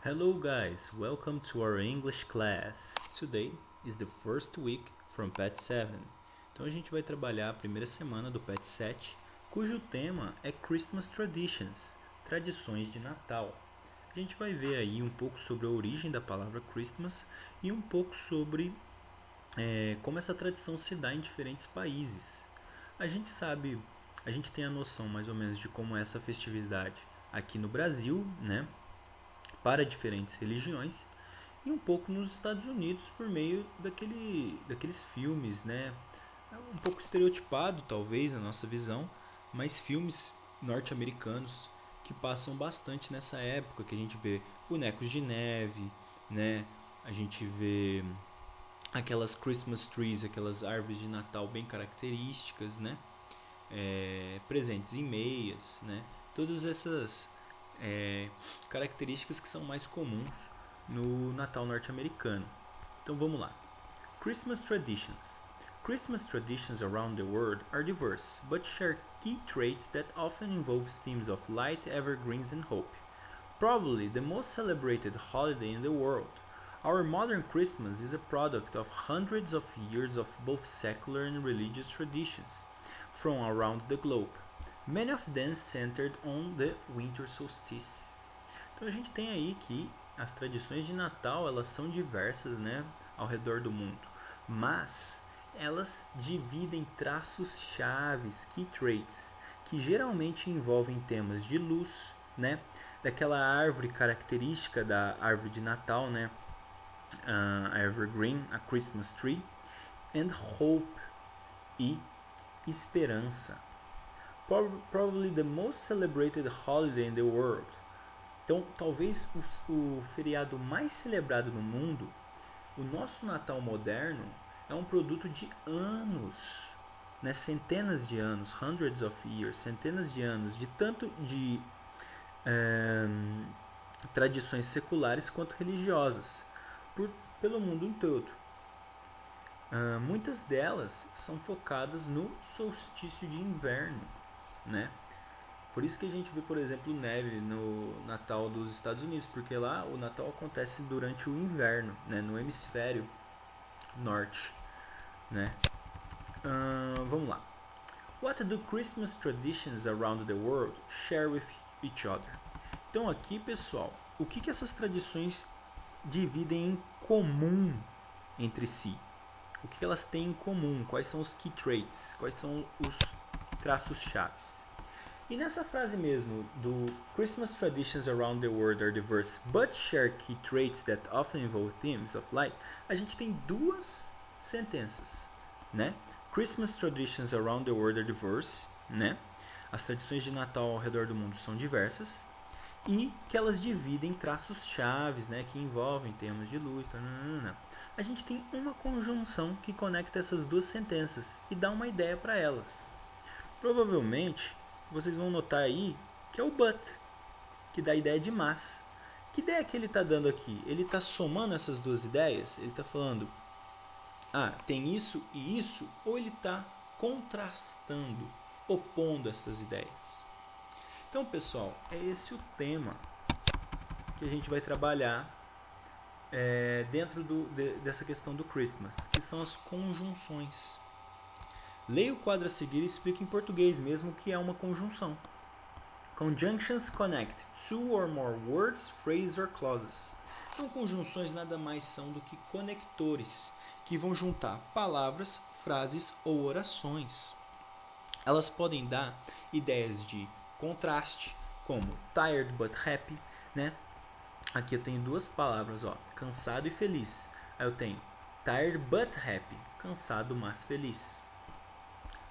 Hello guys, welcome to our English class. Today is the first week from PET 7. Então a gente vai trabalhar a primeira semana do PET 7, cujo tema é Christmas Traditions, tradições de Natal. A gente vai ver aí um pouco sobre a origem da palavra Christmas e um pouco sobre como essa tradição se dá em diferentes países. A gente tem a noção mais ou menos de como é essa festividade aqui no Brasil, né? Para diferentes religiões e um pouco nos Estados Unidos por meio daqueles filmes, né? Um pouco estereotipado talvez a nossa visão, mas filmes norte-americanos que passam bastante nessa época, que a gente vê bonecos de neve, né? A gente vê aquelas Christmas trees, aquelas árvores de Natal bem características, né? Presentes em meias, né? Todas essas características que são mais comuns no Natal norte-americano. Então vamos lá. Christmas traditions. Christmas traditions around the world are diverse, but share key traits that often involve themes of light, evergreens, and hope. Probably the most celebrated holiday in the world, our modern Christmas is a product of hundreds of years of both secular and religious traditions from around the globe. Many of them centered on the winter solstice. Então a gente tem aí que as tradições de Natal elas são diversas, né, ao redor do mundo, mas elas dividem traços chaves, key traits, que geralmente envolvem temas de luz, né, daquela árvore característica da árvore de Natal, né, a evergreen, a Christmas tree, and hope e esperança. Probably the most celebrated holiday in the world. Então, talvez o feriado mais celebrado no mundo, o nosso Natal moderno, é um produto de anos, né? Centenas de anos, hundreds of years, centenas de anos, de tanto de tradições seculares quanto religiosas, pelo mundo todo. Muitas delas são focadas no solstício de inverno, né? Por isso que a gente vê, por exemplo, neve no Natal dos Estados Unidos, porque lá o Natal acontece durante o inverno, né? No hemisfério norte, né? Vamos lá. What do Christmas traditions around the world share with each other? Então aqui, pessoal, o que essas tradições dividem em comum entre si? O que elas têm em comum? Quais são os key traits? Quais são os traços chaves? E nessa frase mesmo do Christmas traditions around the world are diverse but share key traits that often involve themes of light, a gente tem duas sentenças, né? Christmas traditions around the world are diverse, né? As tradições de Natal ao redor do mundo são diversas e que elas dividem traços chaves, né, que envolvem temas de luz. A gente tem uma conjunção que conecta essas duas sentenças e dá uma ideia para elas. Provavelmente vocês vão notar aí que é o but, que dá a ideia de mas. Que ideia que ele está dando aqui? Ele está somando essas duas ideias? Ele está falando, tem isso e isso? Ou ele está contrastando, opondo essas ideias? Então, pessoal, é esse o tema que a gente vai trabalhar dentro dessa questão do Christmas, que são as conjunções. Leia o quadro a seguir e explique em português mesmo o que é uma conjunção. Conjunctions connect two or more words, phrases or clauses. Então, conjunções nada mais são do que conectores que vão juntar palavras, frases ou orações. Elas podem dar ideias de contraste, como tired but happy, né? Aqui eu tenho duas palavras, cansado e feliz. Aí eu tenho tired but happy, cansado mas feliz.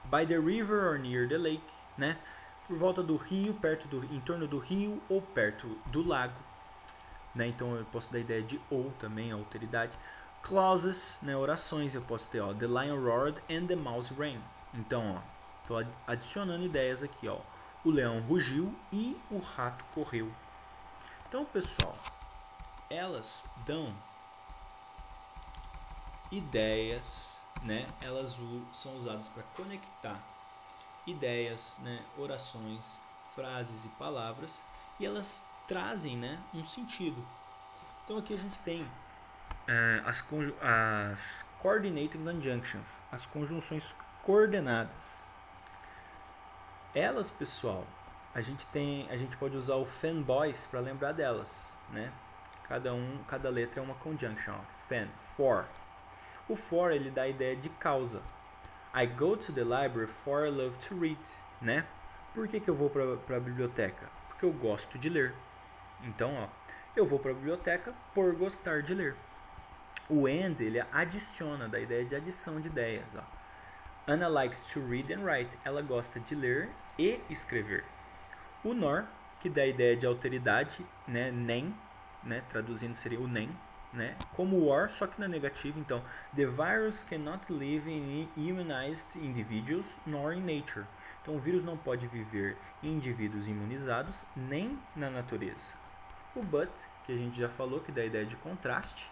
By the river or near the lake, né? Por volta do rio, em torno do rio ou perto do lago, né? Então eu posso dar a ideia de ou também, alteridade. Clauses, né? Orações, eu posso ter, the lion roared and the mouse ran. Então, estou adicionando ideias aqui, o leão rugiu e o rato correu. Então, pessoal, elas dão ideias, né? Elas são usadas para conectar ideias, né? Orações, frases e palavras, e elas trazem, né? Um sentido. Então aqui a gente tem as coordinating conjunctions, as conjunções coordenadas. Elas, pessoal, a gente pode usar o fanboys para lembrar delas, né? Cada letra é uma conjunction, ó. Fan, for. O for, ele dá a ideia de causa. I go to the library for I love to read, né? Por que eu vou para a biblioteca? Porque eu gosto de ler. Então, ó, eu vou para a biblioteca por gostar de ler. O and, ele adiciona, dá a ideia de adição de ideias, ó. Anna likes to read and write. Ela gosta de ler e escrever. O nor, que dá a ideia de alteridade, né? Nem, né? Traduzindo seria o nem, né? Como o or, só que na negativa. Então, the virus cannot live in immunized individuals nor in nature. Então, o vírus não pode viver em indivíduos imunizados nem na natureza. O but, que a gente já falou, que dá a ideia de contraste.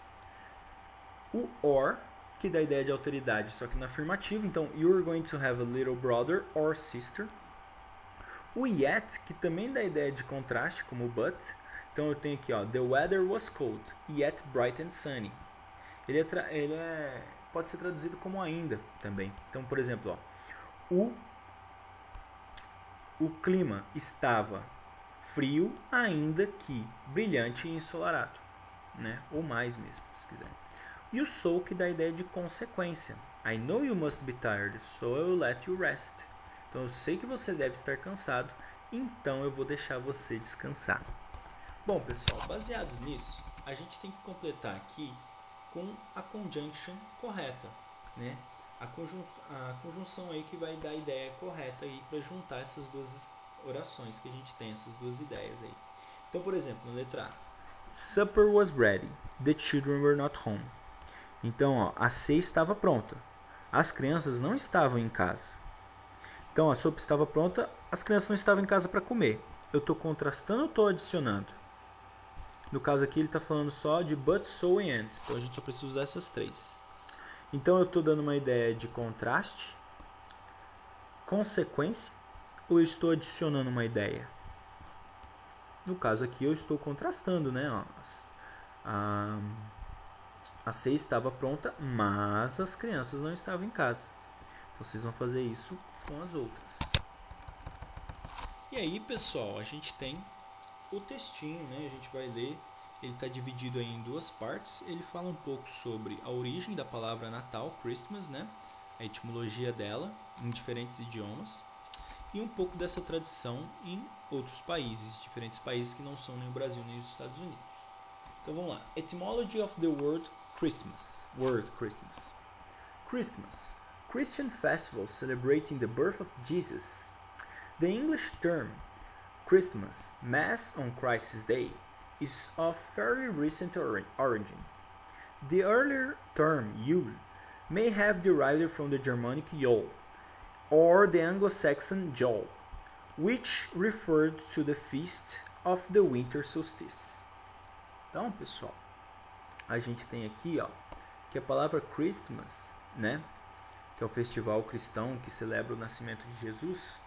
O or, que dá a ideia de alteridade, só que na afirmativa. Então, you're going to have a little brother or sister. O yet, que também dá a ideia de contraste, como o but. Então, eu tenho aqui, ó, the weather was cold, yet bright and sunny. Ele pode ser traduzido como ainda também. Então, por exemplo, ó, o clima estava frio, ainda que brilhante e ensolarado, né? Ou mais mesmo, se quiser. E o so, que dá a ideia de consequência. I know you must be tired, so I will let you rest. Então eu sei que você deve estar cansado, então eu vou deixar você descansar. Bom, pessoal, baseados nisso, a gente tem que completar aqui com a conjunction correta, né? A conjunção aí que vai dar a ideia correta aí para juntar essas duas orações que a gente tem, essas duas ideias aí. Então, por exemplo, na letra A, supper was ready, the children were not home. Então, ó, a ceia estava pronta. As crianças não estavam em casa. Então, a sopa estava pronta, as crianças não estavam em casa para comer. Eu estou contrastando ou estou adicionando? No caso aqui, ele está falando só de but, so e and. Então, a gente só precisa usar essas três. Então, eu estou dando uma ideia de contraste, consequência, ou eu estou adicionando uma ideia? No caso aqui, eu estou contrastando, né? Ó, a ceia estava pronta, mas as crianças não estavam em casa. Então, vocês vão fazer isso com as outras. E aí, pessoal, a gente tem o textinho, né? A gente vai ler. Ele está dividido aí em duas partes. Ele fala um pouco sobre a origem da palavra Natal, Christmas, né? A etimologia dela em diferentes idiomas. E um pouco dessa tradição em outros países, diferentes países que não são nem o Brasil nem os Estados Unidos. Então vamos lá. Etymology of the word Christmas. Word Christmas. Christmas. Christian festival celebrating the birth of Jesus. The English term Christmas, Mass on Christ's Day, is of very recent origin. The earlier term Yule may have derived from the Germanic Yule, or the Anglo-Saxon Jol, which referred to the feast of the winter solstice. Então, pessoal, a gente tem aqui, ó, que a palavra Christmas, né, que é o festival cristão que celebra o nascimento de Jesus,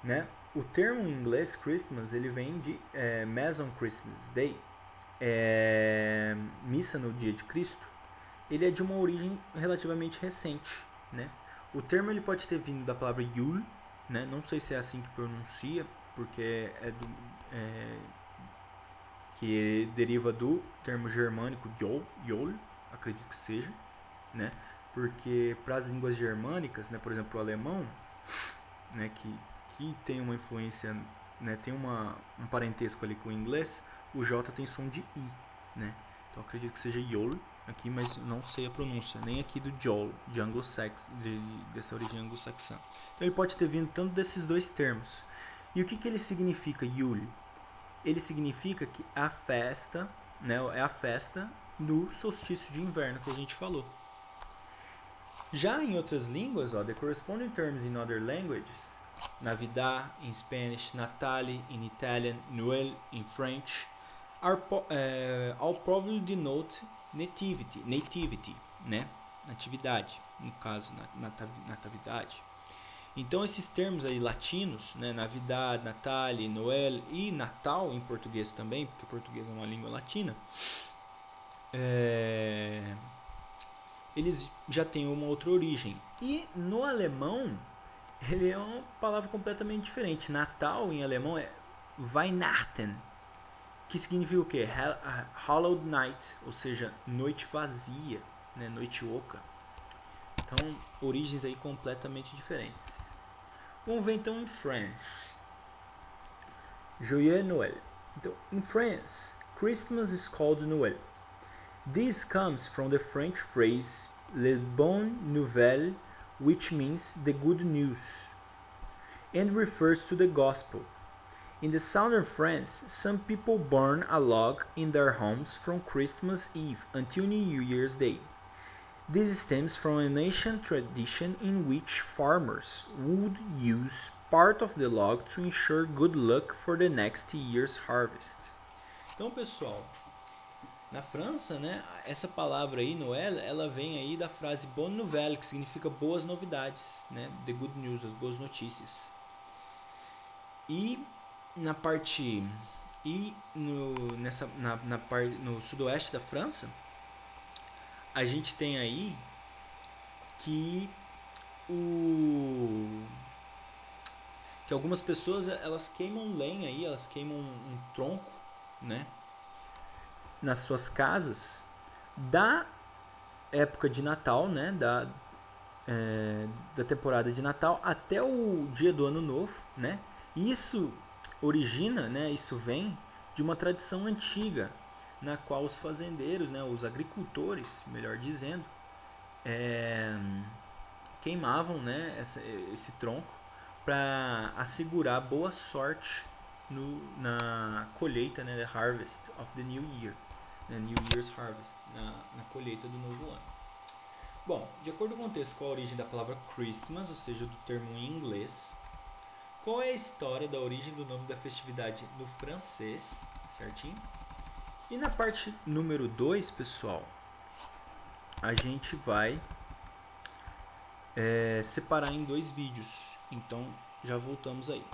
né? O termo em inglês Christmas, ele vem de Mass on Christmas Day, missa no dia de Cristo. Ele é de uma origem relativamente recente, né? O termo ele pode ter vindo da palavra Yule, né? Não sei se é assim que pronuncia, porque que deriva do termo germânico Yol, acredito que seja, né? Porque para as línguas germânicas, né, por exemplo, o alemão, né, que tem uma influência, né, tem um parentesco ali com o inglês, o J tem som de I, né? Então acredito que seja Yol aqui, mas não sei a pronúncia, nem aqui do Jol, de dessa origem anglo-saxã. Então ele pode ter vindo tanto desses dois termos. E o que ele significa, Yule? Ele significa que a festa, né, é a festa do solstício de inverno que a gente falou. Já em outras línguas, ó, the corresponding terms in other languages, Navidad in Spanish, Natale in Italian, Noël in French, all probably denote nativity, né? Natividade, no caso, natividade. Então esses termos aí latinos, né, Navidad, Natale, Noel e Natal em português também, porque português é uma língua latina, eles já têm uma outra origem. E no alemão, ele é uma palavra completamente diferente. Natal em alemão é Weihnachten, que significa o quê? Hallowed Night, ou seja, noite vazia, né? Noite oca. Então, origens aí completamente diferentes. Vamos ver então em France. Joyeux Noël. Então, in France, Christmas is called Noël. This comes from the French phrase "le bonne nouvelle", which means the good news, and refers to the gospel. In the southern France, some people burn a log in their homes from Christmas Eve until New Year's Day. This stems from an ancient tradition in which farmers would use part of the log to ensure good luck for the next year's harvest. Então, pessoal, na França, né, essa palavra aí, Noël, ela vem aí da frase bonne nouvelle, que significa boas novidades, né, the good news, as boas notícias. E na parte no sudoeste da França, a gente tem aí que algumas pessoas elas queimam lenha aí, elas queimam um tronco, né, nas suas casas da época de Natal, né, da temporada de Natal até o dia do Ano Novo, né? Isso origina, né, isso vem de uma tradição antiga, na qual os fazendeiros, né, os agricultores, melhor dizendo, queimavam, né, esse tronco para assegurar boa sorte na colheita, né, the harvest of the new year, né, New Year's harvest, na colheita do novo ano. Bom, de acordo com o texto, qual a origem da palavra Christmas, ou seja, do termo em inglês? Qual é a história da origem do nome da festividade no francês, certinho? E na parte número 2, pessoal, a gente vai separar em 2 vídeos. Então, já voltamos aí.